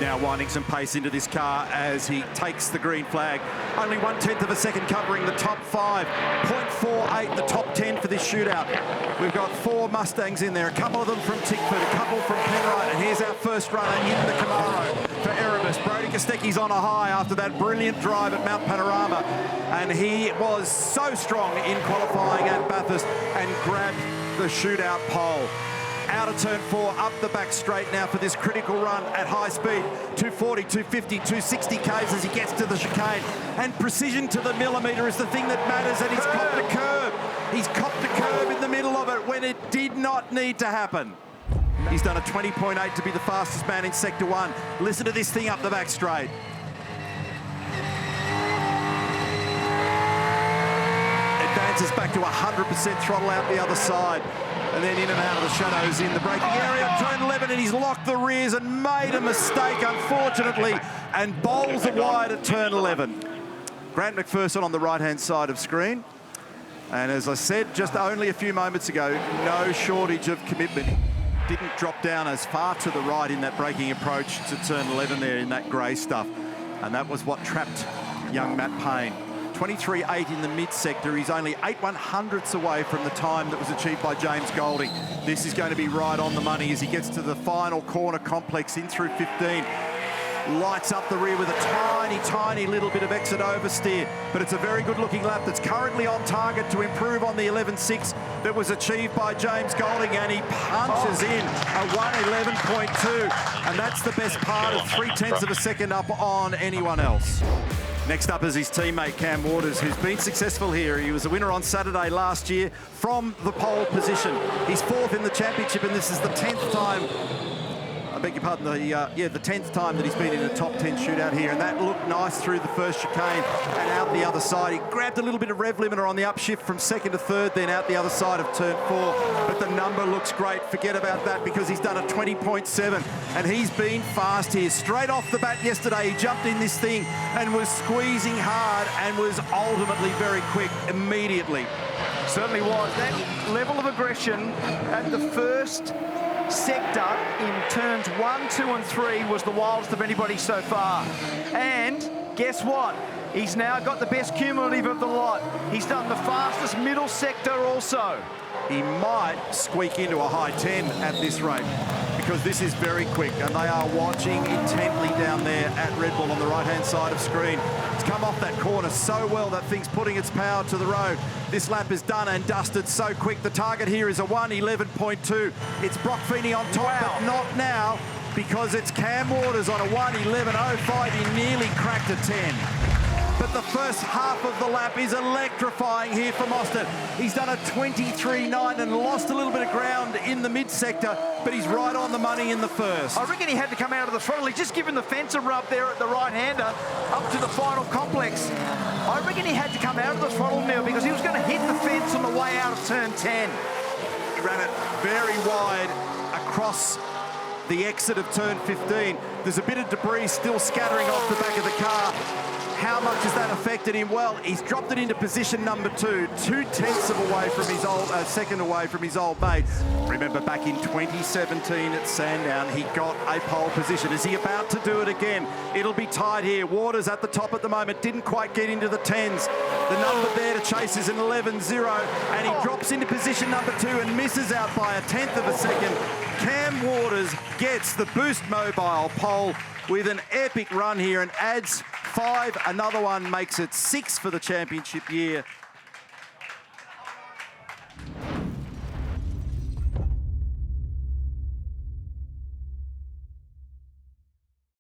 He's now winding some pace into this car as he takes the green flag. Only 1/10 of a second covering the top 5. 0.48 the top 10 for this shootout. We've got 4 Mustangs in there, a couple of them from Tickford, a couple from Penrite, and here's our first runner in the Camaro for Erebus. Brody Kostecki's on a high after that brilliant drive at Mount Panorama, and he was so strong in qualifying at Bathurst and grabbed the shootout pole. Out of turn 4, up the back straight now for this critical run at high speed. 240, 250, 260 k's as he gets to the chicane. And precision to the millimetre is the thing that matters, and he's copped a curb. He's copped a curb in the middle of it when it did not need to happen. He's done a 20.8 to be the fastest man in Sector 1. Listen to this thing up the back straight. Advances back to 100% throttle out the other side. And then in and out of the shadows in the braking area. Turn 11, and he's locked the rears and made a mistake, unfortunately, and bowls it wide at turn 11. Grant McPherson on the right-hand side of screen. And as I said just only a few moments ago, no shortage of commitment. Didn't drop down as far to the right in that braking approach to turn 11 there in that grey stuff. And that was what trapped young Matt Payne. 23.8 in the mid-sector. He's only 8/100ths away from the time that was achieved by James Golding. This is going to be right on the money as he gets to the final corner complex in through 15. Lights up the rear with a tiny, tiny little bit of exit oversteer, but it's a very good-looking lap that's currently on target to improve on the 11.6 that was achieved by James Golding, and he punches in a 1:11.2, and that's the best part of 0.3 of a second up on anyone else. Next up is his teammate Cam Waters, who's been successful here. He was a winner on Saturday last year from the pole position. He's 4th in the championship, and this is the 10th time, I beg your pardon, the 10th time that he's been in a top 10 shootout here, and that looked nice through the first chicane and out the other side. He grabbed a little bit of rev limiter on the upshift from 2nd to 3rd, then out the other side of turn 4, but the number looks great. Forget about that because he's done a 20.7, and he's been fast here. Straight off the bat yesterday, he jumped in this thing and was squeezing hard and was ultimately very quick immediately. Certainly was. That level of aggression at the first sector in turns 1, 2 and 3 was the wildest of anybody so far. And guess what? He's now got the best cumulative of the lot. He's done the fastest middle sector also. He might squeak into a high 10 at this rate because this is very quick, and they are watching intently down there at Red Bull on the right-hand side of screen. It's come off that corner so well, that thing's putting its power to the road. This lap is done and dusted so quick. The target here is a 1:11.2. It's Brock Feeney on top, but not now because it's Cam Waters on a 1:11.05. He nearly cracked a 10. But the first half of the lap is electrifying here from Austin. He's done a 23.9 and lost a little bit of ground in the mid-sector, but he's right on the money in the first. I reckon he had to come out of the throttle. He's just given the fence a rub there at the right-hander up to the final complex. I reckon he had to come out of the throttle, Neil, because he was going to hit the fence on the way out of turn 10. He ran it very wide across the exit of turn 15. There's a bit of debris still scattering off the back of the car. How much has that affected him? Well, he's dropped it into position number 2, 2/10 away from his old, second away from his old mate. Remember back in 2017 at Sandown, he got a pole position. Is he about to do it again? It'll be tight here. Waters at the top at the moment, didn't quite get into the 10s. The number there to chase is an 11.0, and he drops into position number 2 and misses out by 1/10 of a second. Cam Waters gets the Boost Mobile pole with an epic run here and adds 5. Another one makes it 6 for the championship year.